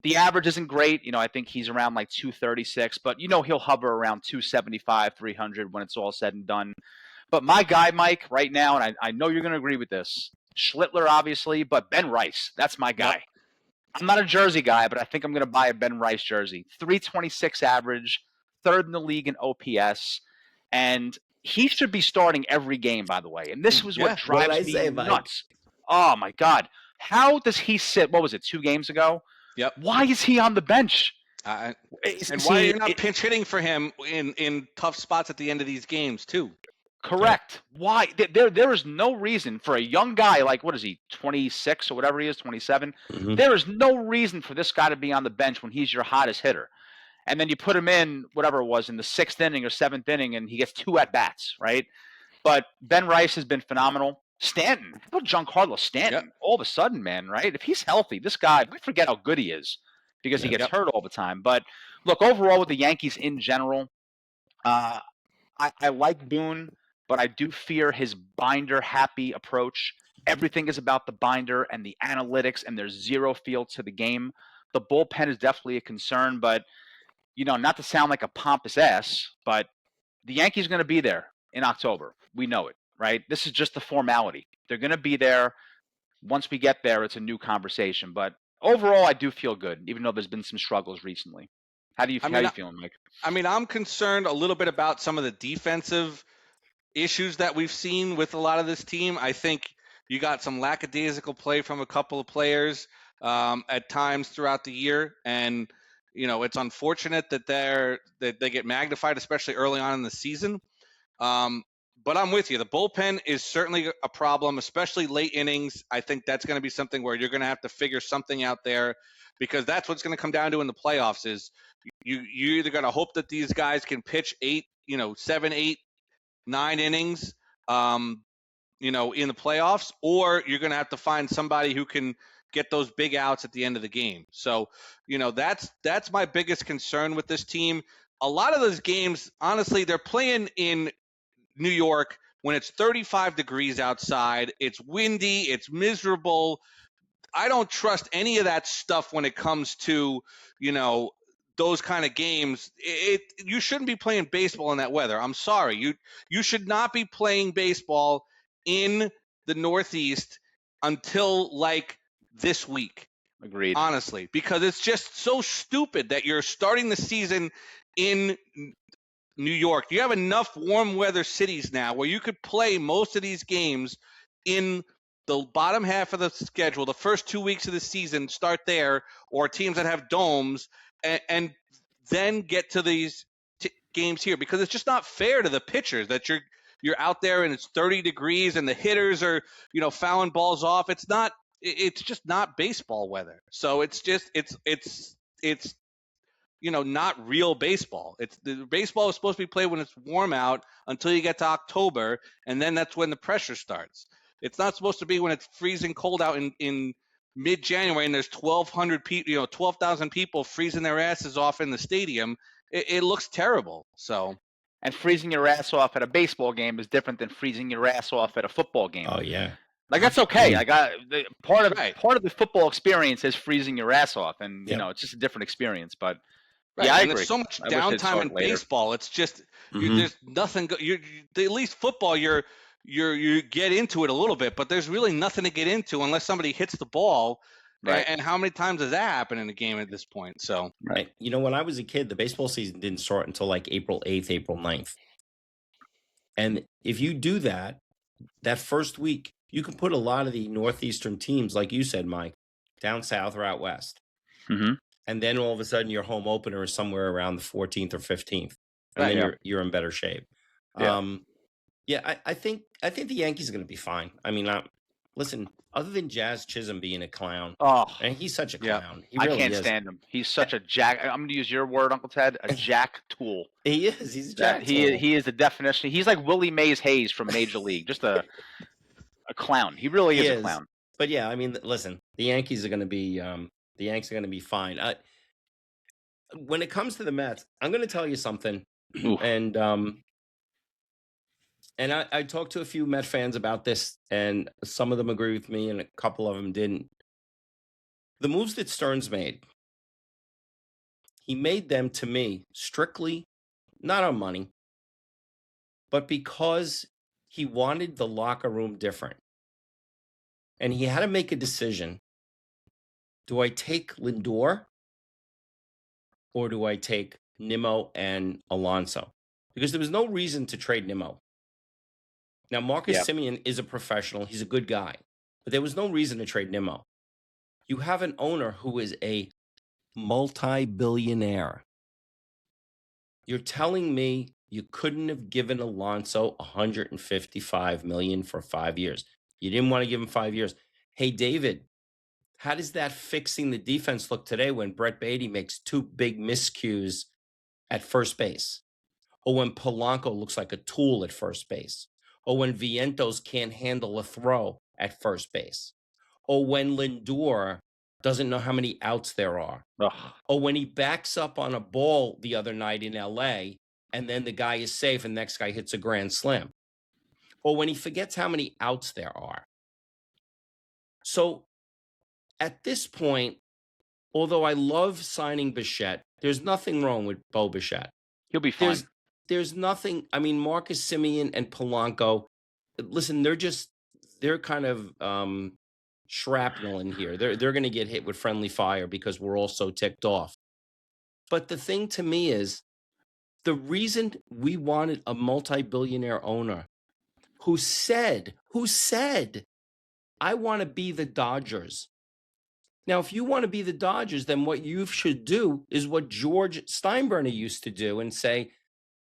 The average isn't great. I think he's around like 236, but he'll hover around 275, 300 when it's all said and done. But my guy, Mike, right now, and I know you're going to agree with this, Schlittler, obviously, but Ben Rice, that's my guy. Yep. I'm not a jersey guy, but I think I'm going to buy a Ben Rice jersey. 326 average, third in the league in OPS, and he should be starting every game, by the way. And this was what drives me nuts. Oh, my God. How does he sit? What was it, 2 games ago? Yep. Why is he on the bench? And why are you not pinch hitting for him in tough spots at the end of these games, too? Correct. Why? There is no reason for a young guy like, what is he, 26 or whatever he is, 27? Mm-hmm. There is no reason for this guy to be on the bench when he's your hottest hitter. And then you put him in, whatever it was, in the 6th inning or 7th inning, and he gets 2 at-bats, right? But Ben Rice has been phenomenal. Stanton, how about Giancarlo Stanton? Yep. All of a sudden, man, right? If he's healthy, this guy, we forget how good he is because he gets Yep. hurt all the time. But look, overall with the Yankees in general, I like Boone, but I do fear his binder-happy approach. Everything is about the binder and the analytics, and there's zero feel to the game. The bullpen is definitely a concern, but, not to sound like a pompous ass, but the Yankees are going to be there in October. We know it, right? This is just the formality. They're going to be there. Once we get there, it's a new conversation. But overall, I do feel good, even though there's been some struggles recently. How you feeling, Mike? I mean, I'm concerned a little bit about some of the defensive issues that we've seen with a lot of this team. I think you got some lackadaisical play from a couple of players at times throughout the year, and it's unfortunate that they get magnified, especially early on in the season. But I'm with you. The bullpen is certainly a problem, especially late innings. I think that's going to be something where you're going to have to figure something out there, because that's what's going to come down to in the playoffs. Is you're either going to hope that these guys can pitch 7, 8, 9 innings, in the playoffs, or you're going to have to find somebody who can get those big outs at the end of the game. So, that's my biggest concern with this team. A lot of those games, honestly, they're playing in New York when it's 35 degrees outside. It's windy. It's miserable. I don't trust any of that stuff when it comes to, those kind of games. You shouldn't be playing baseball in that weather. I'm sorry. You should not be playing baseball in the Northeast until like this week. Agreed. Honestly, because it's just so stupid that you're starting the season in New York. You have enough warm weather cities now where you could play most of these games in the bottom half of the schedule. The first 2 weeks of the season start there, or teams that have domes, and then get to these games here, because it's just not fair to the pitchers that you're out there and it's 30 degrees and the hitters are fouling balls off. It's just not baseball weather. So it's not real baseball. The baseball is supposed to be played when it's warm out until you get to October, and then that's when the pressure starts. It's not supposed to be when it's freezing cold out in mid-January and there's 1,200 people, 12,000 people freezing their asses off in the stadium. It looks terrible. So. And freezing your ass off at a baseball game is different than freezing your ass off at a football game. Oh yeah. Like, that's okay. Part of the football experience is freezing your ass off, and it's just a different experience. But right. yeah, I agree. There's so much downtime in baseball. It's just there's nothing. At least football, you get into it a little bit, but there's really nothing to get into unless somebody hits the ball. Right. And how many times does that happen in a game at this point? So right. When I was a kid, the baseball season didn't start until like April 8th, April 9th. And if you do that first week, you can put a lot of the Northeastern teams, like you said, Mike, down south or out west. Mm-hmm. And then all of a sudden your home opener is somewhere around the 14th or 15th. And then you're in better shape. Yeah. I think the Yankees are going to be fine. I mean, listen, other than Jazz Chisholm being a clown, and he's such a clown. He really I can't is. stand him. He's such a jack. I'm going to use your word, Uncle Ted, a jack tool. He is. He's a jack tool. He is the definition. He's like Willie Mays Hayes from Major League, just a clown. He really is a clown. But yeah, I mean, listen, the Yankees are going to be fine. When it comes to the Mets, I'm going to tell you something, and I talked to a few Met fans about this, and some of them agree with me, and a couple of them didn't. The moves that Stearns made, he made them, to me, strictly not on money, but because he wanted the locker room different. And he had to make a decision. Do I take Lindor or do I take Nimmo and Alonso? Because there was no reason to trade Nimmo. Now, Marcus Semien is a professional. He's a good guy. But there was no reason to trade Nimmo. You have an owner who is a multi-billionaire. You're telling me you couldn't have given Alonso $155 million for 5 years. You didn't want to give him 5 years. Hey, David, How does that fixing the defense look today when Brett Beatty makes 2 big miscues at first base? Or when Polanco looks like a tool at first base? Or when Vientos can't handle a throw at first base? Or when Lindor doesn't know how many outs there are? Ugh. Or when he backs up on a ball the other night in LA and then the guy is safe and the next guy hits a grand slam? Or when he forgets how many outs there are? So at this point, although I love signing Bichette, there's nothing wrong with Bo Bichette. He'll be fine. There's nothing. I mean, Marcus Semien and Polanco, listen, they're kind of shrapnel in here. They're going to get hit with friendly fire because we're all so ticked off. But the thing to me is, the reason we wanted a multi-billionaire owner who said, I want to be the Dodgers. Now, if you want to be the Dodgers, then what you should do is what George Steinbrenner used to do and say,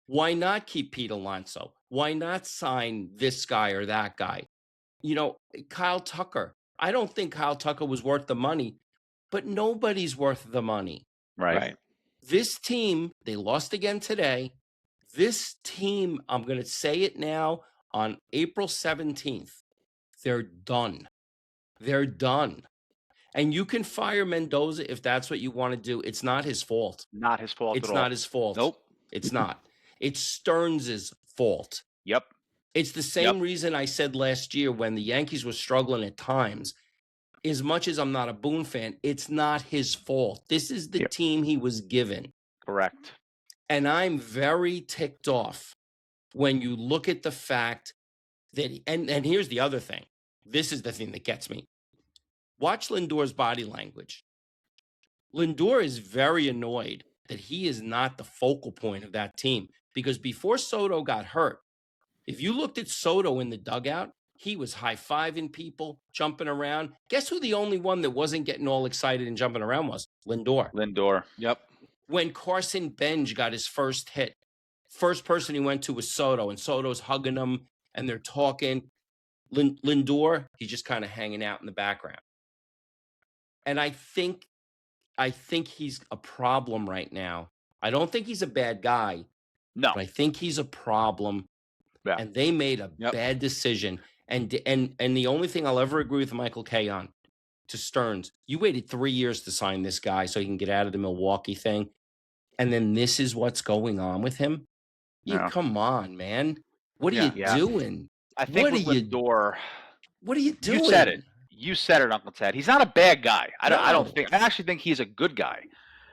why not keep Pete Alonso? Why not sign this guy or that guy? You know, Kyle Tucker. I don't think Kyle Tucker was worth the money, but nobody's worth the money. Right. This team, they lost again today. This team, I'm going to say it now, on April 17th, they're done. They're done. And you can fire Mendoza if that's what you want to do. It's not his fault. Not his fault It's at all. not his fault. Nope. It's not. It's Stearns' fault. Yep. It's the same reason I said last year when the Yankees were struggling at times. As much as I'm not a Boone fan, it's not his fault. This is the team he was given. Correct. And I'm very ticked off when you look at the fact that, and here's the other thing. This is the thing that gets me. Watch Lindor's body language. Lindor is very annoyed that he is not the focal point of that team, because before Soto got hurt, if you looked at Soto in the dugout, he was high-fiving people, jumping around. Guess who the only one that wasn't getting all excited and jumping around was? Lindor. Yep. When Carson Bench got his first hit, first person he went to was Soto, and Soto's hugging him, and they're talking. Lindor, he's just kind of hanging out in the background. And I think he's a problem right now. I don't think he's a bad guy. No. But I think he's a problem. Yeah. And they made a bad decision. And the only thing I'll ever agree with Michael Kay on, to Stearns, you waited 3 years to sign this guy so he can get out of the Milwaukee thing. And then this is what's going on with him? Come on, man. What are you doing? I think with Lindor, what are you doing? You said it, Uncle Ted. He's not a bad guy. I don't think. I actually think he's a good guy.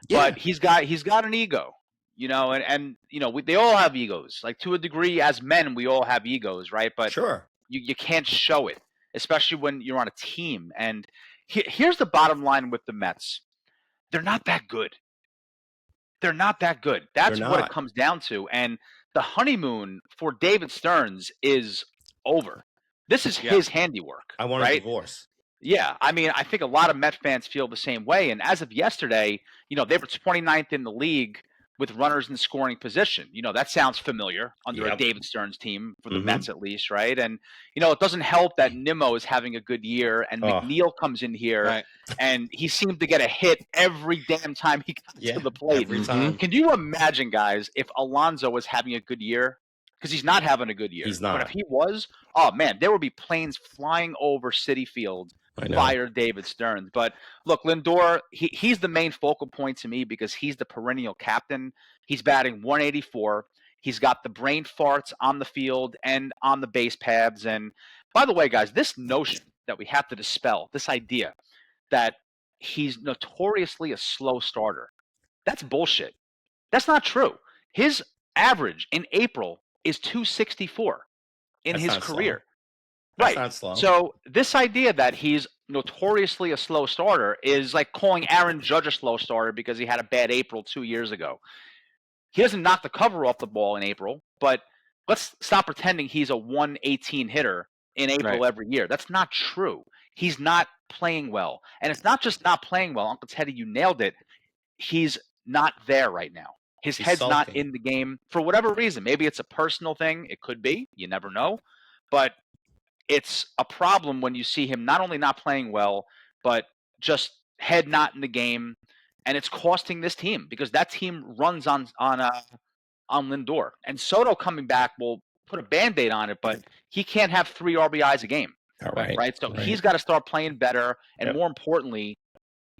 Yeah. But he's got an ego, you know, and you know, they all have egos. Like, to a degree, as men, we all have egos, right? But sure, you can't show it, especially when you're on a team. And here's the bottom line with the Mets: they're not that good. They're not that good. That's what it comes down to. And the honeymoon for David Stearns is over. This is his handiwork. I want a divorce. Yeah, I mean, I think a lot of Met fans feel the same way. And as of yesterday, you know, they were 29th in the league with runners in scoring position. You know, that sounds familiar under a David Stearns team, for the Mets at least, right? And, you know, it doesn't help that Nimmo is having a good year and McNeil comes in here and he seemed to get a hit every damn time he got to the plate. Every time. Can you imagine, guys, if Alonso was having a good year? Because he's not having a good year. He's not. But if he was, oh, man, there would be planes flying over Citi Field. Fire David Stearns. But look, Lindor, he's the main focal point to me because he's the perennial captain. He's batting 184. He's got the brain farts on the field and on the base paths. And by the way, guys, this notion that we have to dispel, this idea that he's notoriously a slow starter, that's bullshit. That's not true. His average in April is 264 in his career. That's not slow. So this idea that he's notoriously a slow starter is like calling Aaron Judge a slow starter because he had a bad April 2 years ago. He doesn't knock the cover off the ball in April, but let's stop pretending he's a 118 hitter in April every year. That's not true. He's not playing well. And it's not just not playing well. Uncle Teddy, you nailed it. He's not there right now. His head's not in the game for whatever reason. Maybe it's a personal thing. It could be. You never know. But it's a problem when you see him not only not playing well, but just head not in the game, and it's costing this team because that team runs on Lindor. And Soto coming back will put a Band-Aid on it, but he can't have 3 RBIs a game, All right. right? So right. he's got to start playing better and Yep. more importantly,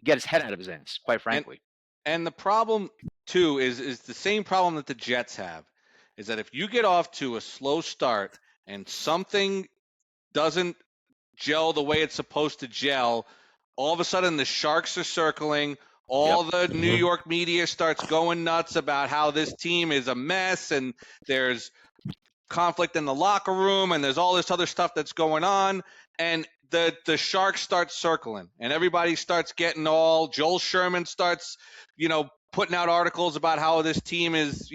get his head out of his ends, quite frankly. And the problem, too, is the same problem that the Jets have, is that if you get off to a slow start and something doesn't gel the way it's supposed to gel, all of a sudden the Sharks are circling. All the New York media starts going nuts about how this team is a mess and there's conflict in the locker room and there's all this other stuff that's going on. And the Sharks start circling and everybody starts getting all, Joel Sherman starts, putting out articles about how this team is,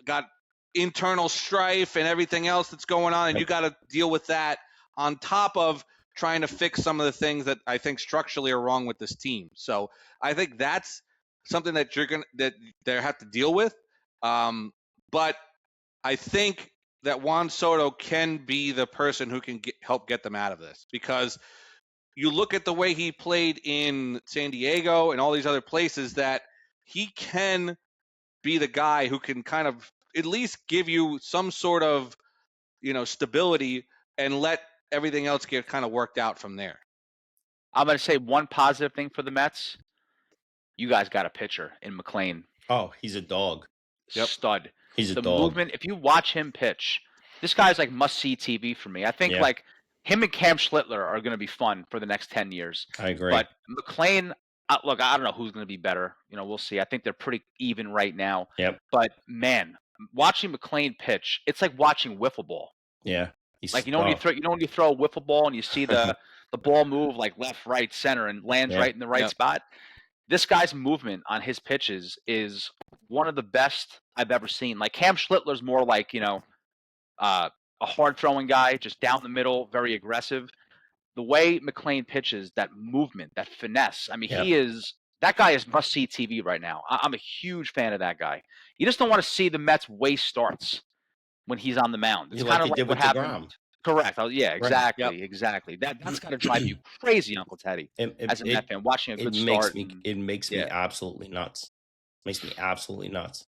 got internal strife and everything else that's going on. And you got to deal with that on top of trying to fix some of the things that I think structurally are wrong with this team. So I think that's something that they have to deal with. But I think that Juan Soto can be the person who can help get them out of this, because you look at the way he played in San Diego and all these other places, that he can be the guy who can kind of at least give you some sort of, stability and let everything else get kind of worked out from there. I'm going to say one positive thing for the Mets. You guys got a pitcher in McLean. Oh, he's a dog. Stud. He's a the dog. Movement, if you watch him pitch, this guy's like must-see TV for me. I think like him and Cam Schlittler are going to be fun for the next 10 years. I agree. But McLean, look, I don't know who's going to be better. We'll see. I think they're pretty even right now. Yep. But, man, watching McLean pitch, it's like watching wiffle ball. Yeah. Like, when you throw a wiffle ball and you see the ball move like left, right, center and lands right in the right spot. This guy's movement on his pitches is one of the best I've ever seen. Like Cam Schlittler's more like, a hard throwing guy, just down the middle, very aggressive. The way McLean pitches, that movement, that finesse. I mean, that guy is must see TV right now. I'm a huge fan of that guy. You just don't want to see the Mets waste starts when he's on the mound. It's kind of like what happened. Correct. Exactly. Right. Exactly. That's got to drive you crazy, Uncle Teddy, as a Met fan, watching a good start. It makes me absolutely nuts. Makes me absolutely nuts.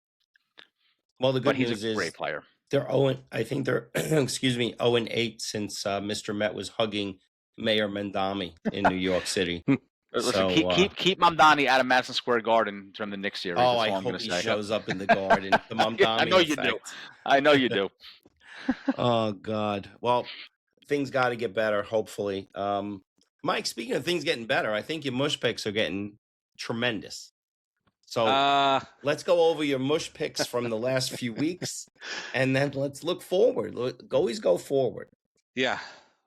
Well, the good news is he's a great player. They're 0. I think they're 0-8 since Mr. Met was hugging Mayor Mandami in New York City. Listen, keep Mamdani out of Madison Square Garden during the Knicks series. I hope he shows up in the Garden. The Mamdami I know you do. I know you do. Oh God. Well, things got to get better. Hopefully, Mike. Speaking of things getting better, I think your mush picks are getting tremendous. So let's go over your mush picks from the last few weeks, and then let's look forward. Always go forward. Yeah.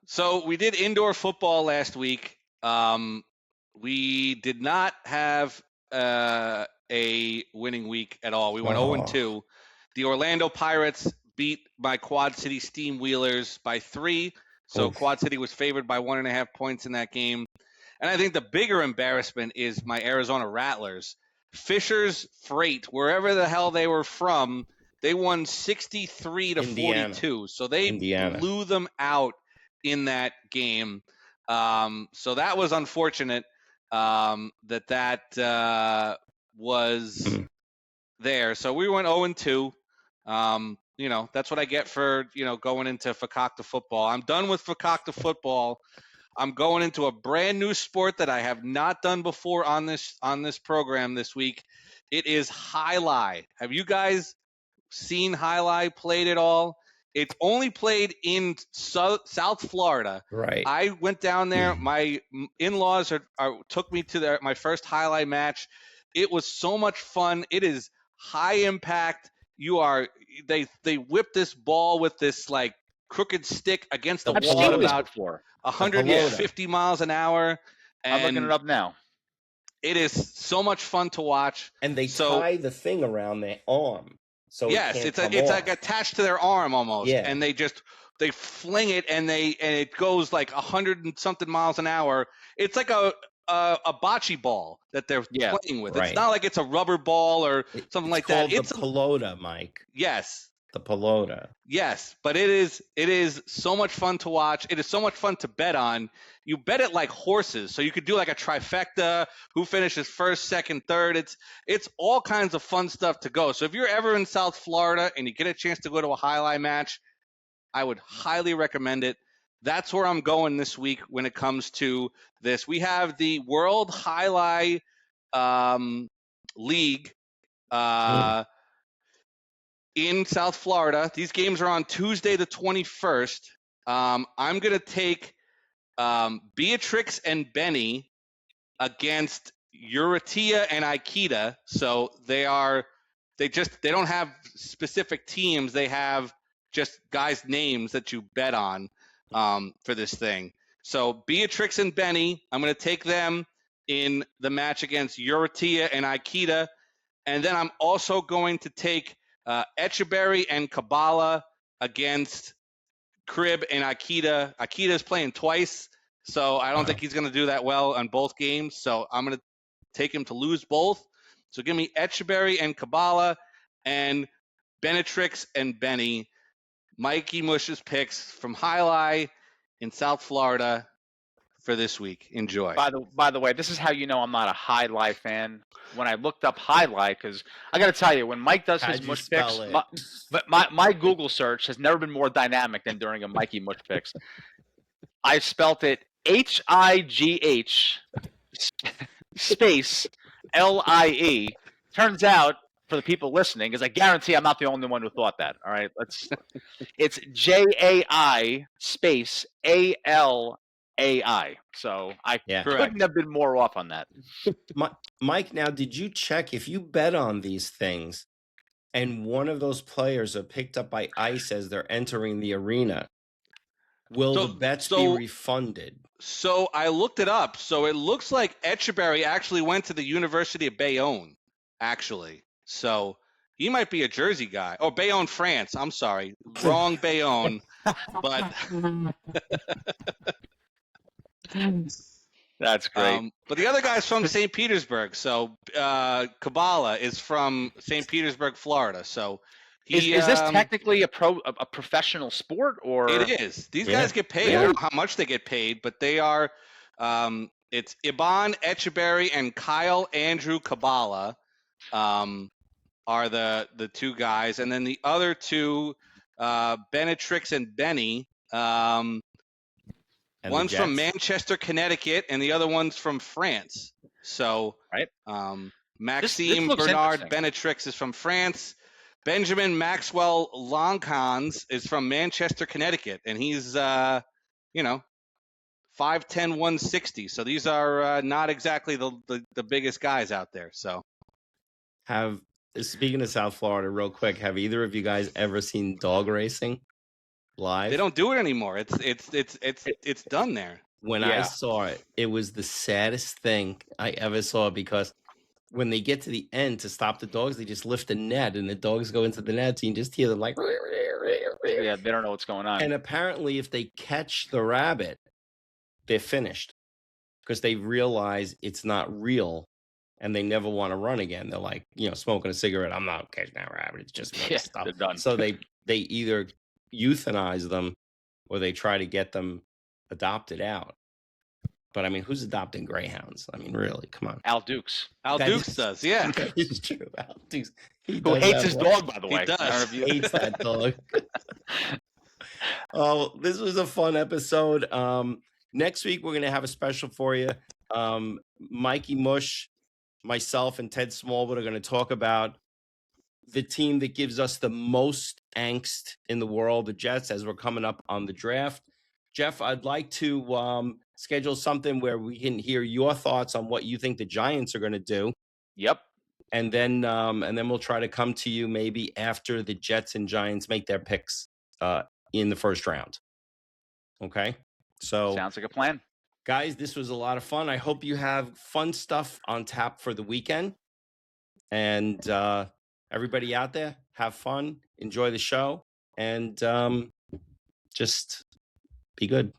So we did indoor football last week. We did not have a winning week at all. We went 0-2. The Orlando Pirates beat my Quad City Steamwheelers by 3. So Quad City was favored by 1.5 points in that game. And I think the bigger embarrassment is my Arizona Rattlers. Fisher's Freight, wherever the hell they were from, they won 63-42. So they blew them out in that game. So that was unfortunate that was there. So we went 0-2. That's what I get for, going into Fakakta football. I'm done with Fakakta football. I'm going into a brand new sport that I have not done before on this program this week. It is Highlight. Have you guys seen Highlight played at all? It's only played in South Florida. Right. I went down there. My in-laws took me to my first Highlight match. It was so much fun. It is high impact. They whip this ball with this like crooked stick against the wall about 150 miles an hour. And I'm looking it up now. It is so much fun to watch. And they tie the thing around their arm. So it's like attached to their arm almost. Yeah. And they fling it and it goes like 100 and something miles an hour. It's like a bocce ball that they're playing with. Right. It's not like it's a rubber ball or something like that. It's called the pelota, Mike. Yes. The pelota. Yes, but it is so much fun to watch. It is so much fun to bet on. You bet it like horses, so you could do like a trifecta. Who finishes first, second, third? It's all kinds of fun stuff to go. So if you're ever in South Florida and you get a chance to go to a highlight match, I would highly recommend it. That's where I'm going this week when it comes to this. We have the World Highlight League. In South Florida. These games are on Tuesday the 21st. I'm going to take Beatrix and Benny against Euratia and Aikida. So they don't have specific teams. They have just guys' names that you bet on for this thing. So Beatrix and Benny, I'm going to take them in the match against Euratia and Aikida. And then I'm also going to take Etcheberry and Kabbalah against Crib and Akita. Akita is playing twice, so I don't think he's going to do that well on both games. So I'm going to take him to lose both. So give me Etcheberry and Kabbalah and Benetrix and Benny. Mikey Mush's picks from Highlight in South Florida for this week. Enjoy. By the way, this is how you know I'm not a Highlight fan. When I looked up Highlight, because I got to tell you, when Mike does his Mush picks, my Google search has never been more dynamic than during a Mikey Mush picks. I spelt it H-I-G-H space L-I-E. Turns out, for the people listening, because I guarantee I'm not the only one who thought that. All right, it's J-A-I space A-L-A-I. So I couldn't have been more off on that. Mike, now did you check if you bet on these things and one of those players are picked up by ICE as they're entering the arena, will the bets be refunded? So I looked it up. So it looks like Etcheberry actually went to the University of Bayonne, actually. So he might be a Jersey guy. Oh, Bayonne, France. I'm sorry. Wrong Bayonne. But that's great. But the other guy's from St. Petersburg. So Kabbalah is from St. Petersburg, Florida. So is this technically a professional sport, or it is? These guys get paid. I don't know how much they get paid, but they are. It's Iban Etcheberry and Kyle Andrew Kabbalah are the two guys, and then the other two, Benetrix and Benny. One's from Manchester, Connecticut, and the other one's from France. So, Maxime Bernard Benetrix is from France. Benjamin Maxwell Longcons is from Manchester, Connecticut, and he's 5'10", 160. So these are not exactly the biggest guys out there. So, speaking of South Florida, real quick, have either of you guys ever seen dog racing live? They don't do it anymore. It's done there. When I saw it, it was the saddest thing I ever saw, because when they get to the end to stop the dogs, they just lift the net and the dogs go into the net, so you can just hear them like, yeah, they don't know what's going on. And apparently if they catch the rabbit, they're finished, because they realize it's not real and they never want to run again. They're like, smoking a cigarette. I'm not catching that rabbit. It's just stuff. They're done. So they either euthanize them or they try to get them adopted out. But I mean, who's adopting greyhounds? I mean, really, come on. Al Dukes. Al Dukes does, yeah. That is true. Al Dukes. Who hates his dog, by the way. He does. Hates that dog. Oh, this was a fun episode. Next week, we're going to have a special for you. Mikey Mush, myself, and Ted Smallwood are going to talk about the team that gives us the most angst in the world, the Jets, as we're coming up on the draft. Jeff, I'd like to schedule something where we can hear your thoughts on what you think the Giants are going to do. Yep. And then we'll try to come to you maybe after the Jets and Giants make their picks in the first round. Okay? So sounds like a plan. Guys, this was a lot of fun. I hope you have fun stuff on tap for the weekend. And everybody out there, have fun, enjoy the show, and just be good.